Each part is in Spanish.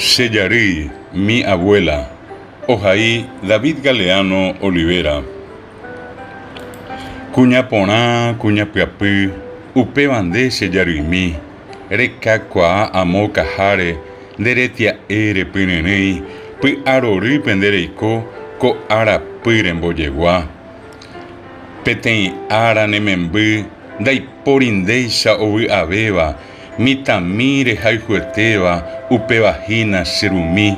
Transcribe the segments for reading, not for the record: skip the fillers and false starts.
Sellarí, mi abuela. Ojaí, David Galeano Olivera. Cuña Porã, Cuña Piapí, Upe Bandé Sellaruimi, Recacua Amo Cajare, Deretia Ere Pinenei, Pi Arori Pendereico, Co Ara Piren Boyegua. Peten Ara Nemembi, Dai Porindeixa Ovi Abeba, Mitamire Jaijueteva, Upe Vagina Serumi,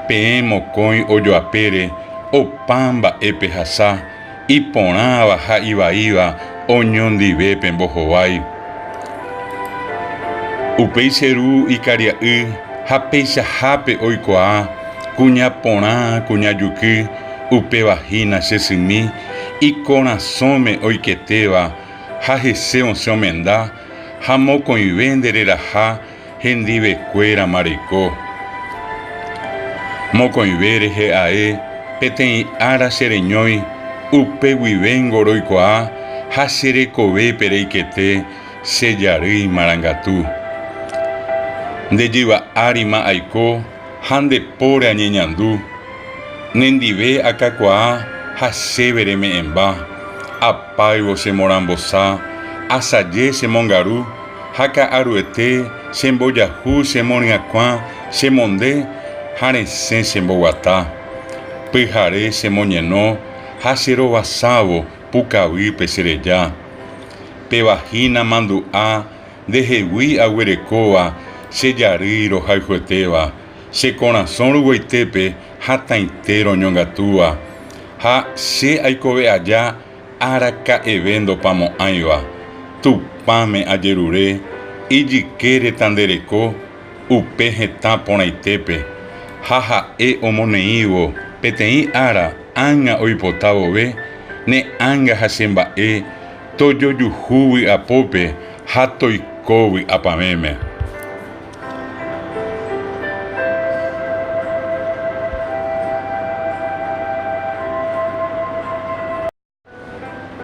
Peemo Coin Oyoapere, Opamba Epejasa, Iponaba ha Ibaiba, Oñondive Pembojoai. Upeiseru Icariaí, Hapeisa Hape Oikoa, Cuña Porã, Cuña Yuki, Upe Vagina Sesimi, Iconasome Oiketeva, Hajeseon Seomenda, Jamoko y vendereraja, Gendive Cuera Maricó. Moco y vereje ae, Peten Ara Sereñoi, Upe Huivengo Roicoa, Hasere Kobe Pereiquete, Sellarí Marangatú. De Yiva Arima Aiko, Hande Pore Añeñandú, Nendive Acacoa, Hasevere Meemba, Apaibo Semorambosa, Asaye Semongarú, Haka Aruete, Semboyahu Semoniacuá, Semonde, Jaresen Semboguatá, Pejare Semoñenó, Hasero Basabo, Pucaví Pesereyá, Pevagina Manduá, Dejehui Agüerecoa, Sellariro Jaijueteva, Se Corazón Uguaitepe, Hata Intero Ñongatúa, Ha Se Aikobe allá, Araca Evendo Pamo Aiva, Tupame Ayerure, Iyiquere Tandereco, Upejeta Ponaitepe, Jaja Omoneivo, Petei Ara, Anga Oipotavo Be, Ne Anga Hasemba Toyo Yuhui Apope, Hatoikowi Apameme.